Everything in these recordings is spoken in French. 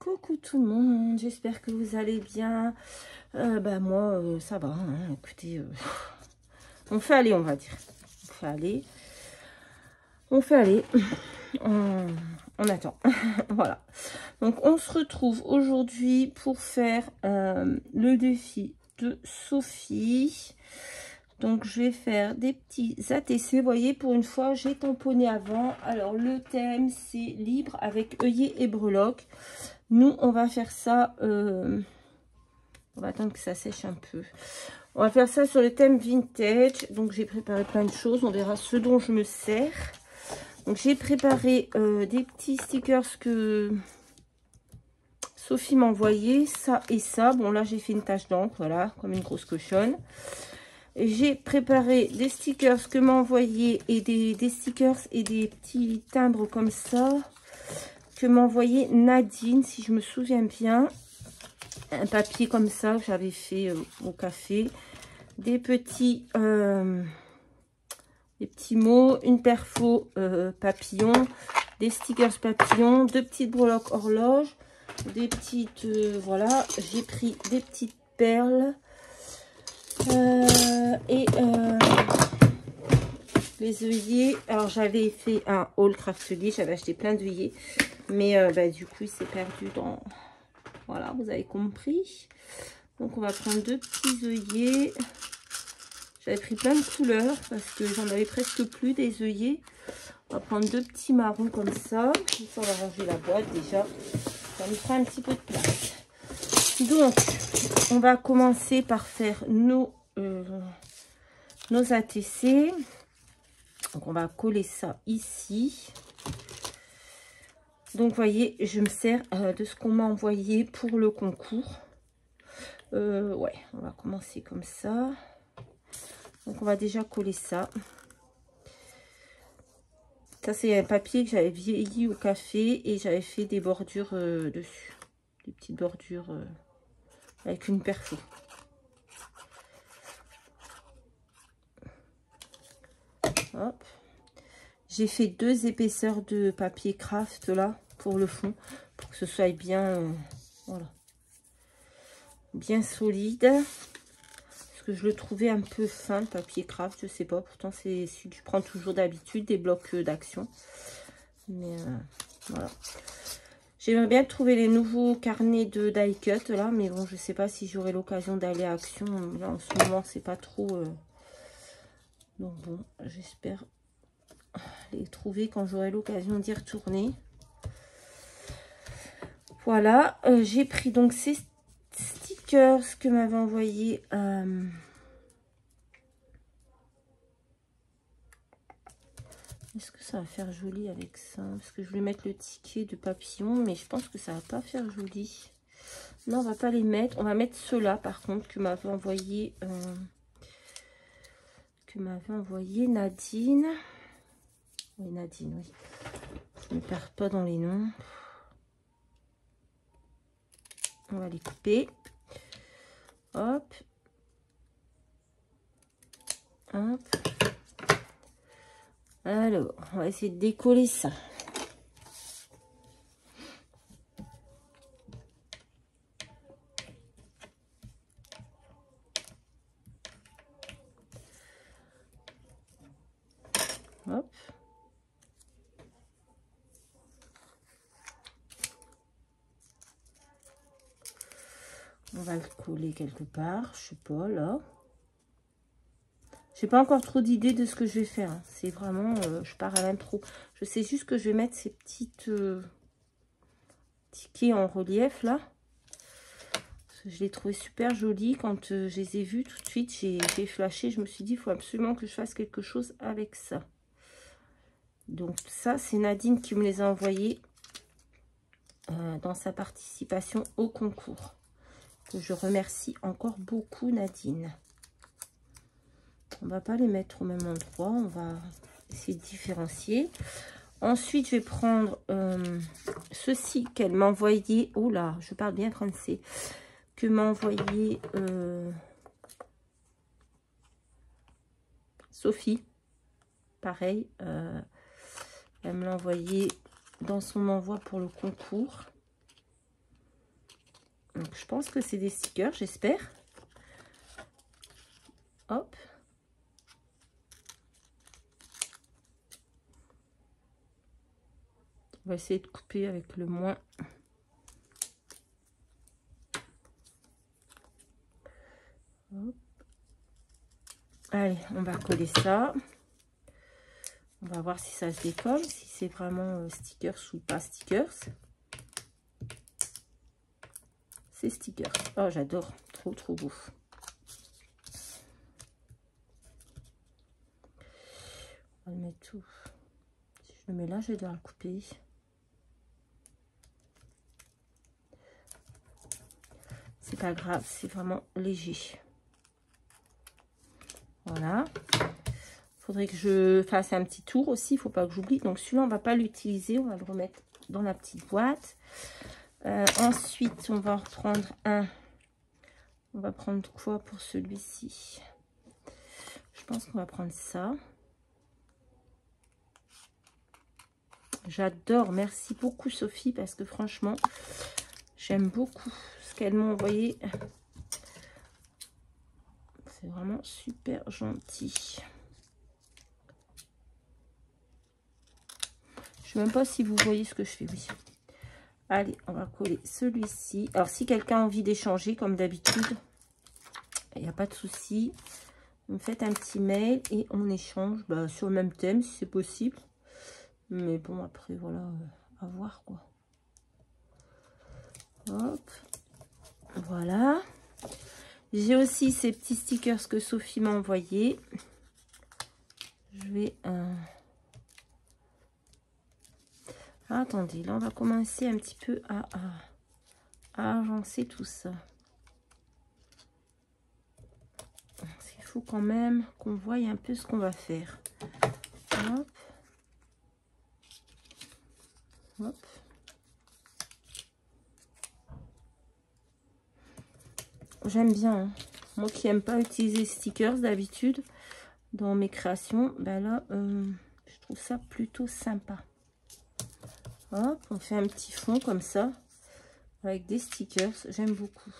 Coucou tout le monde, j'espère que vous allez bien. Moi, ça va, hein. Écoutez, on fait aller, on va dire. On fait aller. On fait aller. On attend. Voilà. Donc, on se retrouve aujourd'hui pour faire le défi de Sophie. Donc, je vais faire des petits ATC. Vous voyez, pour une fois, j'ai tamponné avant. Alors, le thème, c'est libre avec œillet et breloque. Nous, on va faire ça. On va attendre que ça sèche un peu. On va faire ça sur le thème vintage. Donc, j'ai préparé plein de choses. On verra ce dont je me sers. Donc, j'ai préparé des petits stickers que Sophie m'a envoyé. Ça et ça. Bon, là, j'ai fait une tache d'encre. Voilà, comme une grosse cochonne. J'ai préparé des stickers que m'a envoyé et des stickers et des petits timbres comme ça que m'a envoyé Nadine, si je me souviens bien. Un papier comme ça que j'avais fait au café. Des petits mots, une perfo papillon, des stickers papillons, deux petites breloques horloges, des petites voilà, j'ai pris des petites perles. Les œillets, alors j'avais fait un haul craftelier, j'avais acheté plein d'œillets, mais du coup il s'est perdu dans, voilà, vous avez compris. Donc on va prendre deux petits œillets. J'avais pris plein de couleurs parce que j'en avais presque plus des œillets. On va prendre deux petits marrons comme ça. Comme ça on va ranger la boîte déjà, ça nous fera un petit peu de place. Donc on va commencer par faire nos ATC. Donc, on va coller ça ici. Donc, vous voyez, je me sers de ce qu'on m'a envoyé pour le concours. Ouais, on va commencer comme ça. Donc, on va déjà coller ça. Ça, c'est un papier que j'avais vieilli au café et j'avais fait des bordures dessus. Des petites bordures avec une perfo. Hop. J'ai fait deux épaisseurs de papier craft là pour le fond, pour que ce soit bien, voilà, bien solide. Parce que je le trouvais un peu fin le papier craft, je sais pas. Pourtant c'est celui que je prends toujours d'habitude, des blocs d'action. Mais voilà. J'aimerais bien trouver les nouveaux carnets de die cut là, mais bon, je sais pas si j'aurai l'occasion d'aller à Action. Là en ce moment c'est pas trop. Donc bon, j'espère les trouver quand j'aurai l'occasion d'y retourner. Voilà, j'ai pris donc ces stickers que m'avait envoyé est-ce que ça va faire joli avec ça? Parce que je voulais mettre le ticket de papillon, mais je pense que ça va pas faire joli. Non, on va pas les mettre. On va mettre ceux-là par contre que m'avait envoyé Nadine. Oui, Nadine, oui. Je ne perds pas dans les noms. On va les couper. Hop. Hop. Alors, on va essayer de décoller ça. Hop. On va le coller quelque part, je sais pas, là. J'ai pas encore trop d'idées de ce que je vais faire. Hein. C'est vraiment, je pars à l'impro. Je sais juste que je vais mettre ces petites tickets en relief, là. Parce que je les trouvais super jolis. Quand je les ai vus, tout de suite, j'ai flashé. Je me suis dit, il faut absolument que je fasse quelque chose avec ça. Donc ça, c'est Nadine qui me les a envoyés dans sa participation au concours. Que je remercie encore beaucoup, Nadine. On va pas les mettre au même endroit. On va essayer de différencier. Ensuite, je vais prendre ceci qu'elle m'a envoyé. Oh là, je parle bien français. Que m'a envoyé Sophie. Pareil. Elle me l'a envoyé dans son envoi pour le concours. Donc, je pense que c'est des stickers, j'espère. Hop. On va essayer de couper avec le moins. Hop. Allez, on va coller ça. On va voir si ça se décolle, si c'est vraiment stickers ou pas stickers. C'est stickers. Oh, j'adore. Trop, trop beau. On va le mettre tout. Si je le mets là, je vais devoir le couper. C'est pas grave, c'est vraiment léger. Voilà. Faudrait que je fasse un petit tour aussi, il faut pas que j'oublie. Donc celui-là, on va pas l'utiliser, on va le remettre dans la petite boîte. Ensuite, on va reprendre un. On va prendre quoi pour celui-ci? Je pense qu'on va prendre ça. J'adore, merci beaucoup Sophie, parce que franchement, j'aime beaucoup ce qu'elle m'a envoyé. C'est vraiment super gentil. Je ne sais même pas si vous voyez ce que je fais, oui. Allez, on va coller celui-ci. Alors, si quelqu'un a envie d'échanger, comme d'habitude, il n'y a pas de souci. Vous me faites un petit mail et on échange sur le même thème, si c'est possible. Mais bon, après, voilà, à voir, quoi. Hop. Voilà. J'ai aussi ces petits stickers que Sophie m'a envoyés. Je vais... attendez, là, on va commencer un petit peu à agencer tout ça. Il faut quand même qu'on voie un peu ce qu'on va faire. Hop. Hop. J'aime bien. Hein. Moi qui n'aime pas utiliser stickers d'habitude dans mes créations, ben là, je trouve ça plutôt sympa. Hop, on fait un petit fond comme ça avec des stickers. J'aime beaucoup.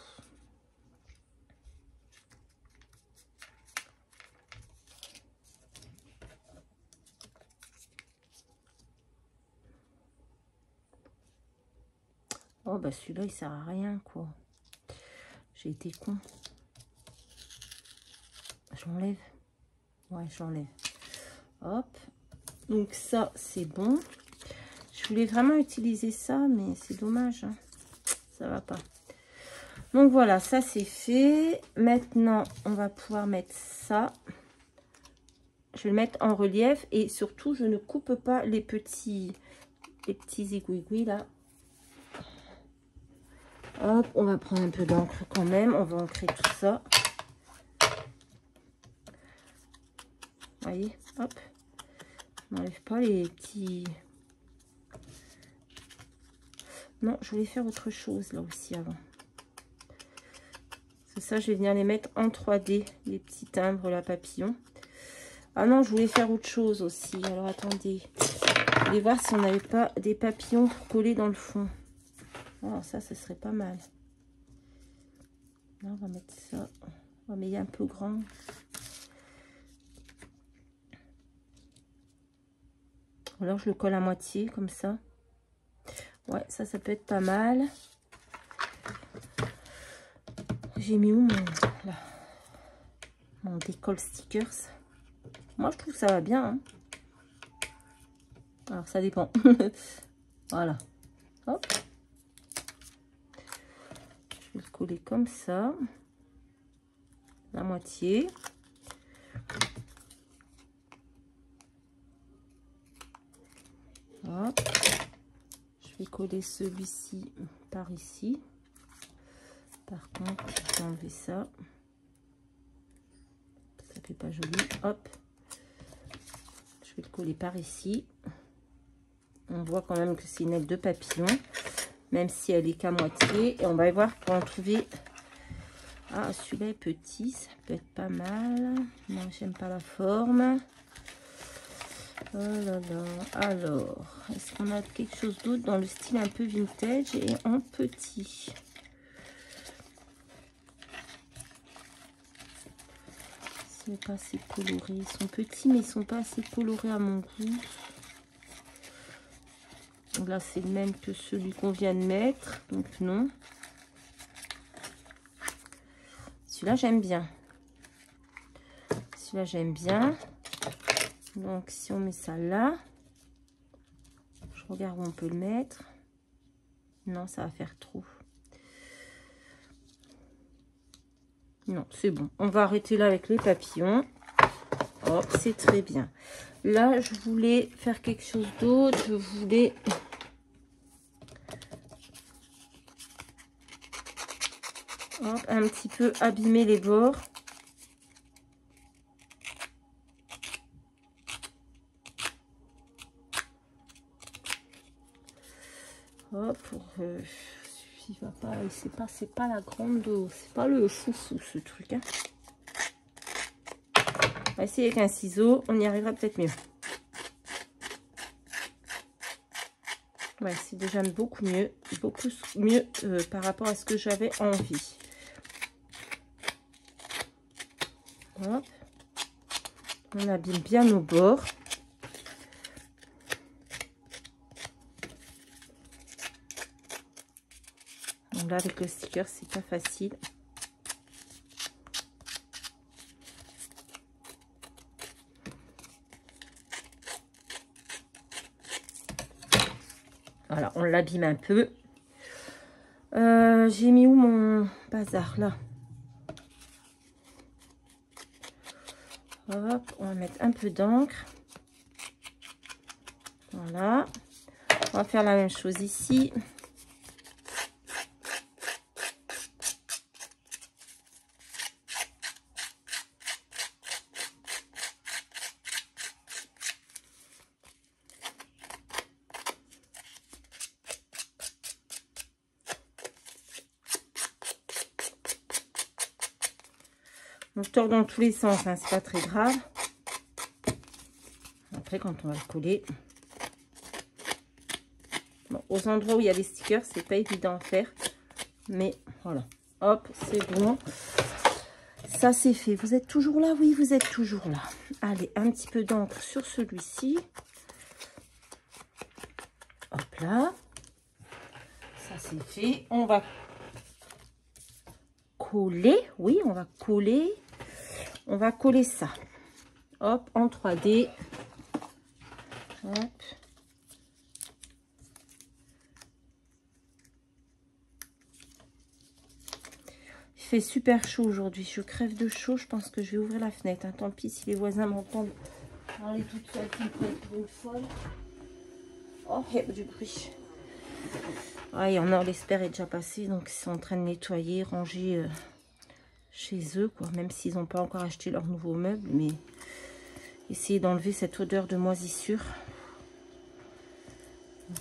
Oh, bah celui-là, il sert à rien, quoi. J'ai été con. J'enlève. Ouais, j'enlève. Hop. Donc ça, c'est bon. Je voulais vraiment utiliser ça, mais c'est dommage. Hein. Ça va pas. Donc voilà, ça c'est fait. Maintenant, on va pouvoir mettre ça. Je vais le mettre en relief. Et surtout, je ne coupe pas les petits aiguilles là. Hop, on va prendre un peu d'encre quand même. On va ancrer tout ça. Vous voyez, hop. On n'enlève pas les petits... Non, je voulais faire autre chose là aussi avant. C'est ça, je vais venir les mettre en 3D, les petits timbres, la papillon. Ah non, je voulais faire autre chose aussi. Alors attendez, je voulais voir si on n'avait pas des papillons collés dans le fond. Alors ça, ce serait pas mal. Là, on va mettre ça. On va mettre un peu grand. Alors je le colle à moitié comme ça. Ouais, ça peut être pas mal. J'ai mis où mon décolle stickers? Moi, je trouve que ça va bien. Hein. Alors, ça dépend. Voilà. Hop. Je vais le coller comme ça. La moitié. Hop. Je vais coller celui-ci par ici. Par contre, je vais enlever ça. Ça fait pas joli. Hop. Je vais le coller par ici. On voit quand même que c'est une aile de papillon. Même si elle est qu'à moitié. Et on va y voir pour en trouver. Ah, celui-là est petit. Ça peut être pas mal. Non, j'aime pas la forme. Oh là là. Alors, est-ce qu'on a quelque chose d'autre dans le style un peu vintage et en petit? Ils sont pas assez colorés. Ils sont petits, mais ils sont pas assez colorés à mon goût. Donc là, c'est le même que celui qu'on vient de mettre. Donc non. Celui-là, j'aime bien. Celui-là, j'aime bien. Donc, si on met ça là, je regarde où on peut le mettre. Non, ça va faire trop. Non, c'est bon. On va arrêter là avec les papillons. Oh, c'est très bien. Là, je voulais faire quelque chose d'autre. Je voulais... Hop, un petit peu abîmer les bords. Hop, pour... il va pas... C'est pas la grande... C'est pas le foufou, ce truc. Hein. On va essayer avec un ciseau. On y arrivera peut-être mieux. Ouais, c'est déjà beaucoup mieux par rapport à ce que j'avais envie. Hop. On abîme bien nos bords. Donc là, avec le sticker, c'est pas facile. Voilà, on l'abîme un peu. J'ai mis où mon bazar là? Hop, on va mettre un peu d'encre. Voilà. On va faire la même chose ici. On tord dans tous les sens, hein, c'est pas très grave. Après, quand on va le coller, bon, aux endroits où il y a les stickers, c'est pas évident à faire, mais voilà. Hop, c'est bon. Ça, c'est fait. Vous êtes toujours là? Oui, vous êtes toujours là. Allez, un petit peu d'encre sur celui-ci. Hop là. Ça, c'est fait. On va coller. Oui, on va coller. On va coller ça. Hop, en 3D. Hop. Il fait super chaud aujourd'hui. Je crève de chaud. Je pense que je vais ouvrir la fenêtre. Hein. Tant pis si les voisins m'entendent parler toute seule. Qui me prennent pour une folle. Oh, il y a du bruit. Ah, il y en a, l'espère est déjà passé. Donc, ils sont en train de nettoyer, ranger chez eux, quoi. Même s'ils n'ont pas encore acheté leur nouveau meuble. Mais essayer d'enlever cette odeur de moisissure.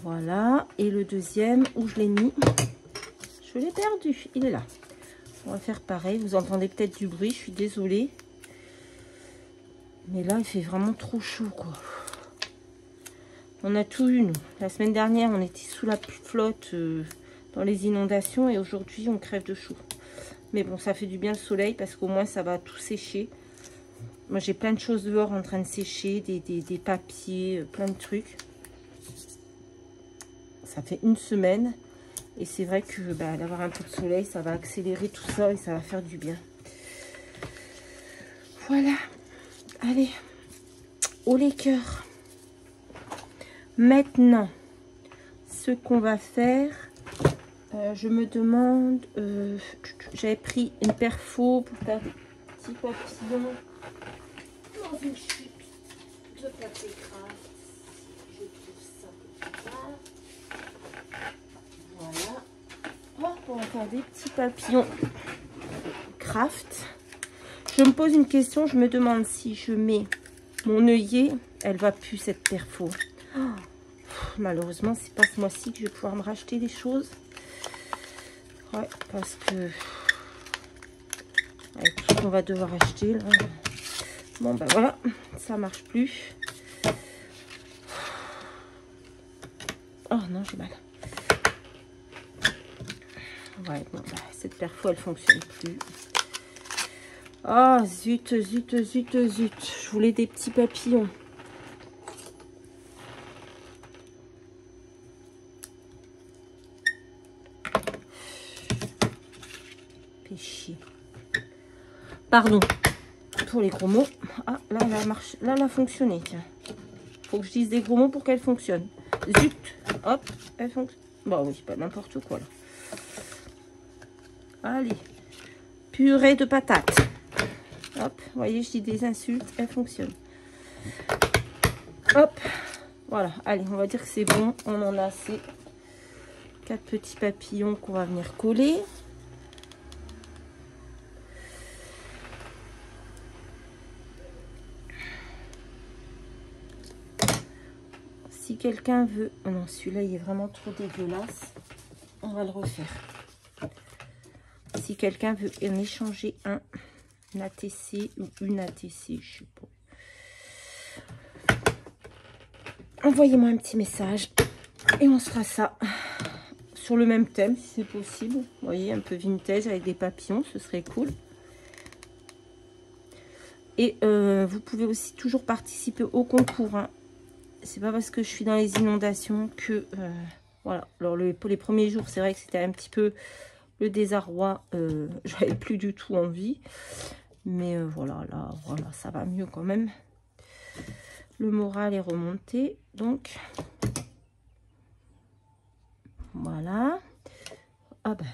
Voilà. Et le deuxième, où je l'ai mis? Je l'ai perdu. Il est là. On va faire pareil. Vous entendez peut-être du bruit. Je suis désolée. Mais là, il fait vraiment trop chaud, quoi. On a tout eu, nous. La semaine dernière, on était sous la flotte dans les inondations. Et aujourd'hui, on crève de chaud. Mais bon, ça fait du bien le soleil parce qu'au moins, ça va tout sécher. Moi, j'ai plein de choses dehors en train de sécher. Des papiers, plein de trucs. Ça fait une semaine. Et c'est vrai que d'avoir un peu de soleil, ça va accélérer tout ça et ça va faire du bien. Voilà. Allez. Au les cœurs. Maintenant, ce qu'on va faire, je me demande, j'avais pris une perfo pour faire des petits papillons dans une chute de papier craft. Je trouve ça comme ça. Voilà. Hop, on va faire des petits papillons craft. Je me pose une question, je me demande si je mets mon œillet, elle va plus cette perfo. Oh, malheureusement, c'est pas ce mois-ci que je vais pouvoir me racheter des choses. Ouais, parce que avec tout ce qu'on va devoir acheter là. Bon ben voilà, ça marche plus. Oh non, j'ai mal. Ouais, bon, bah, cette perfo elle fonctionne plus. Ah, zut, zut, zut, zut. Je voulais des petits papillons. Fait chier. Pardon pour les gros mots. Ah, là, elle a marché. Là, elle a fonctionné, tiens. Faut que je dise des gros mots pour qu'elle fonctionne. Zut. Hop, elle fonctionne. Bon, oui, pas n'importe quoi, là. Allez. Purée de patates. Hop, vous voyez, je dis des insultes, elle fonctionne. Hop, voilà. Allez, on va dire que c'est bon. On en a assez. 4 petits papillons qu'on va venir coller. Si quelqu'un veut... Oh non, celui-là, il est vraiment trop dégueulasse. On va le refaire. Si quelqu'un veut en échanger un ATC ou une ATC, je sais pas. Envoyez-moi un petit message et on se fera ça sur le même thème si c'est possible. Vous voyez, un peu vintage avec des papillons, ce serait cool. Et vous pouvez aussi toujours participer au concours, hein. C'est pas parce que je suis dans les inondations que... voilà. Alors, pour les premiers jours, c'est vrai que c'était un petit peu le désarroi. J'avais plus du tout envie. Mais voilà, là, voilà, ça va mieux quand même. Le moral est remonté. Donc, voilà. Ah ben,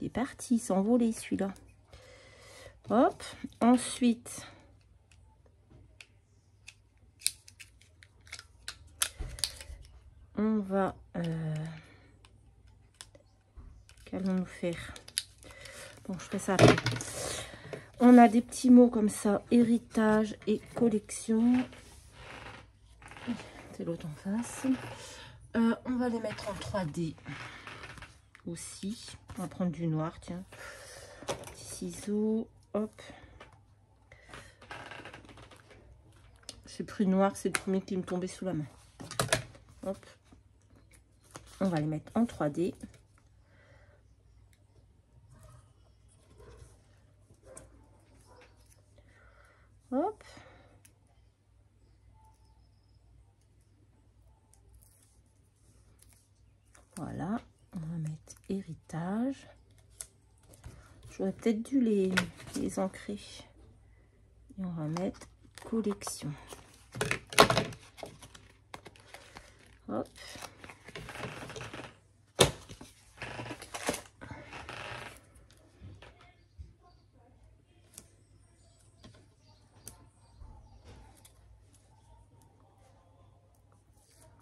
il est parti, s'envoler celui-là. Hop. Ensuite... on va... qu'allons-nous faire? Bon, je fais ça après. On a des petits mots comme ça. Héritage et collection. C'est l'autre en face. On va les mettre en 3D aussi. On va prendre du noir, tiens. Petit ciseau. Hop. J'ai pris noir. C'est le premier qui me tombait sous la main. Hop. On va les mettre en 3D. Hop. Voilà. On va mettre héritage. J'aurais peut-être dû les ancrer. Et on va mettre collection. Hop.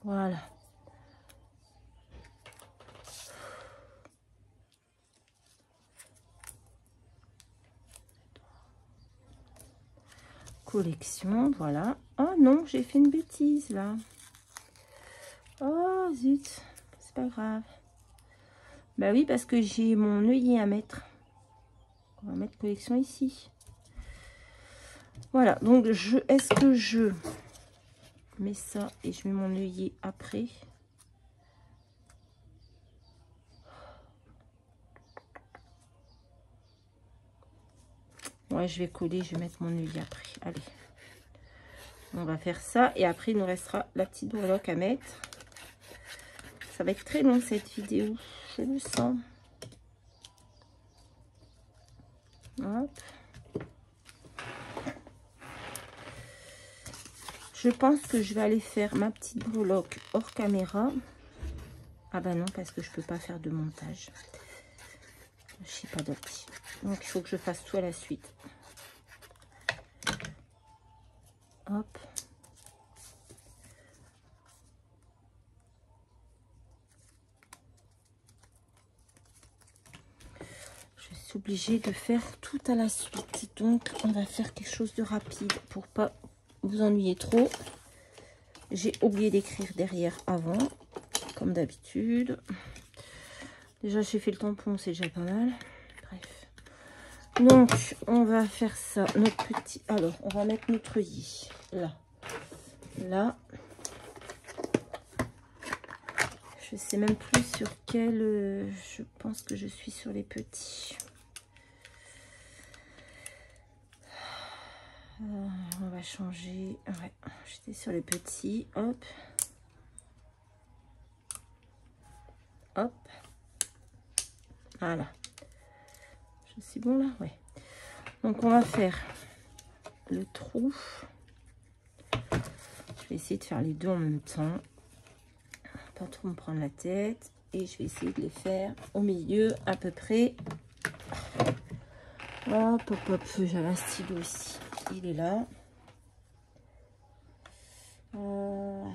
Voilà. Collection, voilà. Oh non, j'ai fait une bêtise là. Oh zut, c'est pas grave. Bah oui, parce que j'ai mon œillet à mettre. On va mettre collection ici. Voilà, donc est-ce que je mets ça et je mets mon œillet après? Ouais, je vais coller, je vais mettre mon œillet après. Allez. On va faire ça et après il nous restera la petite breloque à mettre. Ça va être très long cette vidéo, je le sens. Hop. Je pense que je vais aller faire ma petite breloque hors caméra. Ah bah non, parce que je peux pas faire de montage. Je sais pas d'autre. Donc il faut que je fasse tout à la suite. Hop. Je suis obligée de faire tout à la suite. Donc on va faire quelque chose de rapide pour pas vous ennuyer trop. J'ai oublié d'écrire derrière avant, comme d'habitude. Déjà j'ai fait le tampon, c'est déjà pas mal. Bref. Donc on va faire ça. Notre petit. Alors on va mettre notre œillet là. Là. Je sais même plus sur quel... je pense que je suis sur les petits. On va changer. Ouais, j'étais sur les petits. Hop. Hop. Voilà. C'est bon là? Ouais. Donc on va faire le trou. Je vais essayer de faire les deux en même temps. Pas trop me prendre la tête. Et je vais essayer de les faire au milieu à peu près. Hop, hop, hop. J'avais un stylo ici. Il est là. On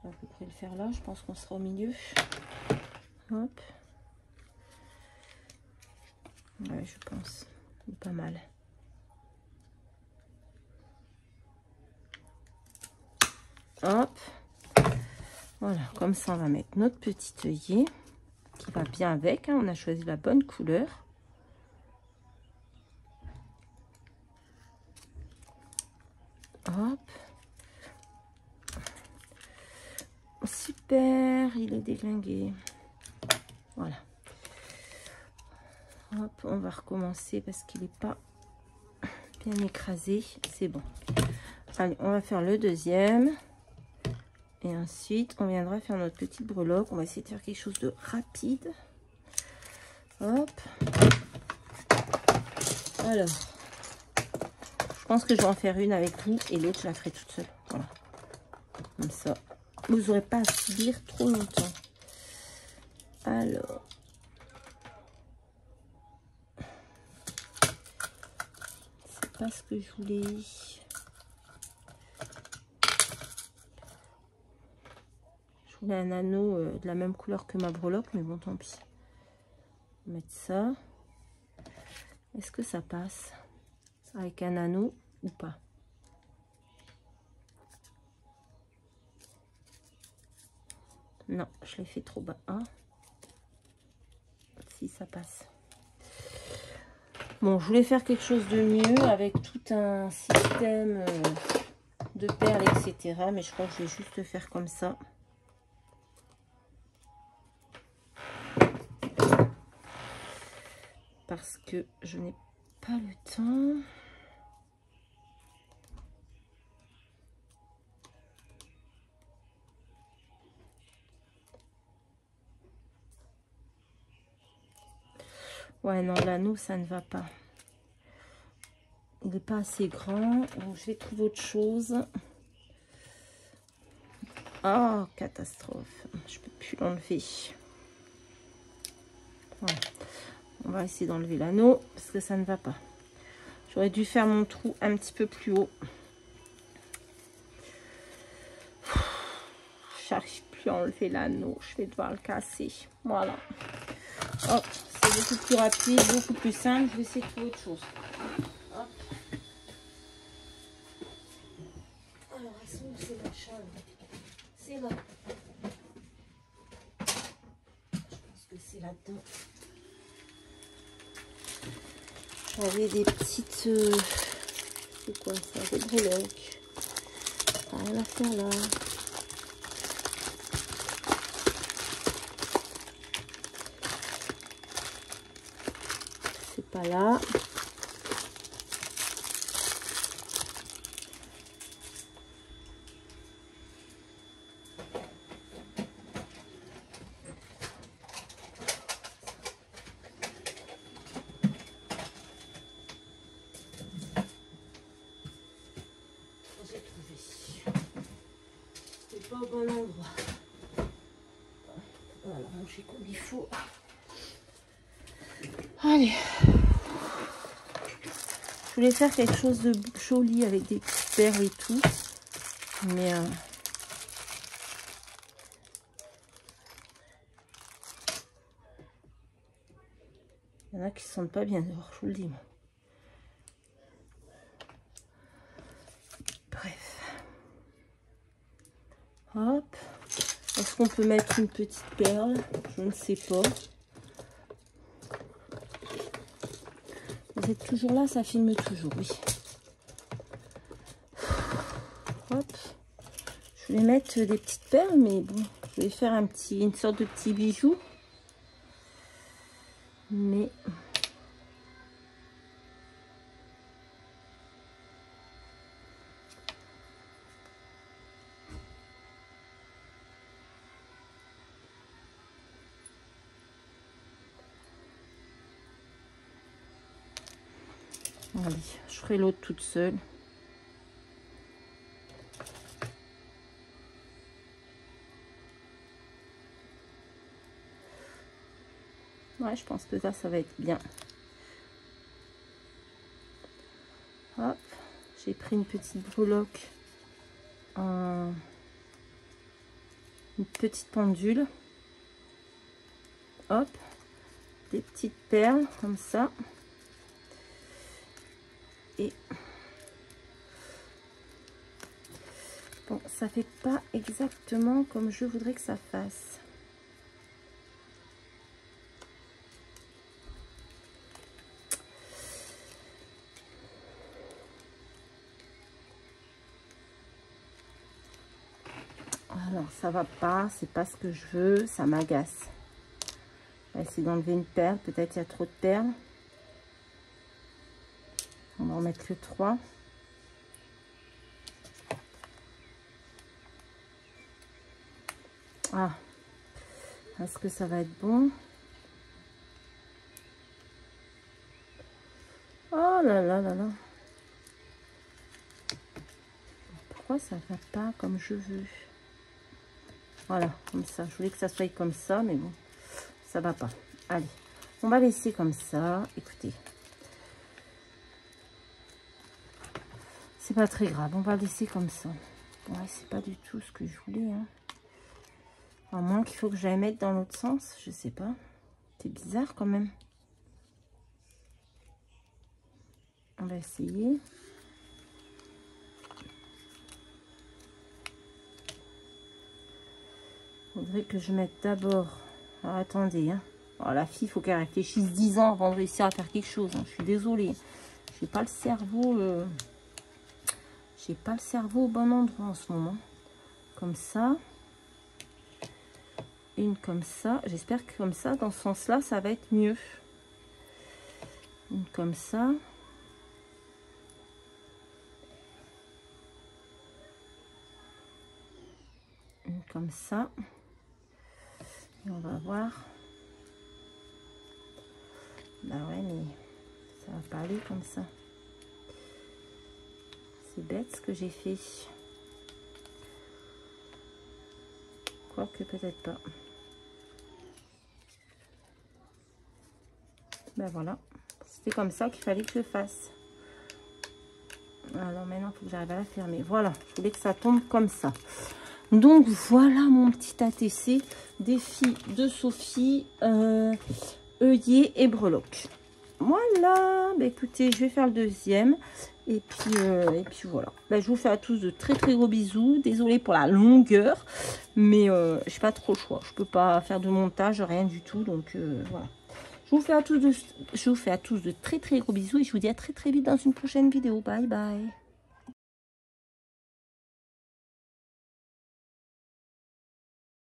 va à peu près le faire là. Je pense qu'on sera au milieu. Hop. Ouais, je pense. Pas mal. Hop. Voilà, comme ça, on va mettre notre petit œillet qui va bien avec. Hein. On a choisi la bonne couleur. Hop. Super, il est déglingué. Voilà. Hop, on va recommencer parce qu'il n'est pas bien écrasé. C'est bon. Allez, on va faire le deuxième. Et ensuite, on viendra faire notre petite breloque. On va essayer de faire quelque chose de rapide. Hop. Alors, je pense que je vais en faire une avec vous et l'autre, je la ferai toute seule. Voilà. Comme ça, vous n'aurez pas à subir trop longtemps. Alors. C'est pas ce que je voulais. Je voulais un anneau de la même couleur que ma breloque, mais bon, tant pis. On va mettre ça. Est-ce que ça passe avec un anneau ou pas? Non, je l'ai fait trop bas. Ah. Si ça passe. Bon, je voulais faire quelque chose de mieux avec tout un système de perles, etc. Mais je crois que je vais juste faire comme ça. Parce que je n'ai pas le temps. Ouais, non, l'anneau, ça ne va pas. Il n'est pas assez grand. Donc, je vais trouver autre chose. Oh, catastrophe. Je ne peux plus l'enlever. Voilà. On va essayer d'enlever l'anneau parce que ça ne va pas. J'aurais dû faire mon trou un petit peu plus haut. J'arrive plus à enlever l'anneau. Je vais devoir le casser. Voilà. Hop, c'est beaucoup plus rapide, beaucoup plus simple. Je vais essayer de trouver autre chose. Hop. Alors, elles sont où ces machins? C'est là. Je pense que c'est là-dedans. J'avais des petites... c'est quoi ça? Des breloques. Rien à faire là. C'est pas là. Pas au bon endroit. Voilà, ranger comme il faut. Allez. Je voulais faire quelque chose de joli avec des petites perles et tout. Mais il y en a qui se sentent pas bien dehors, je vous le dis. Moi. Bref. Hop. Est-ce qu'on peut mettre une petite perle? Je ne sais pas. Vous êtes toujours là, ça filme toujours, oui. Hop. Je voulais mettre des petites perles, mais bon, je vais faire une sorte de petit bijou. Mais allez, je ferai l'autre toute seule. Ouais, je pense que ça va être bien. Hop, j'ai pris une petite breloque, une petite pendule. Hop, des petites perles comme ça. Et bon, ça fait pas exactement comme je voudrais que ça fasse. Alors ça va pas, c'est pas ce que je veux, ça m'agace. On va essayer d'enlever une perle, peut-être il y a trop de perles. On va en mettre que 3. Ah, est-ce que ça va être bon? Oh là là là là. Pourquoi ça va pas comme je veux? Voilà, comme ça. Je voulais que ça soit comme ça, mais bon, ça va pas. Allez, on va laisser comme ça. Écoutez, c'est pas très grave. On va laisser comme ça. Ouais, c'est pas du tout ce que je voulais. Hein. À moins qu'il faut que j'aille mettre dans l'autre sens. Je sais pas. C'est bizarre quand même. On va essayer. Faudrait que je mette d'abord. Alors attendez, hein. Alors, la fille, il faut qu'elle réfléchisse 10 ans avant de réussir à faire quelque chose. Hein. Je suis désolée. J'ai pas le cerveau. J'ai pas le cerveau au bon endroit en ce moment. Comme ça. Une comme ça. J'espère que comme ça, dans ce sens-là, ça va être mieux. Une comme ça. Une comme ça. Et on va voir. Bah ouais, mais ça va pas aller comme ça. C'est bête ce que j'ai fait. Quoique peut-être pas. Ben voilà. C'était comme ça qu'il fallait que je fasse. Alors maintenant, il faut que j'arrive à la fermer. Voilà. Je voulais que ça tombe comme ça. Donc voilà mon petit ATC défi de Sophie, œillet et breloque. Voilà, bah écoutez, je vais faire le deuxième et puis voilà. Bah, je vous fais à tous de très très gros bisous. Désolée pour la longueur, mais je n'ai pas trop le choix. Je peux pas faire de montage, rien du tout, donc voilà. Je vous fais à tous de très très gros bisous et je vous dis à très très vite dans une prochaine vidéo. Bye bye.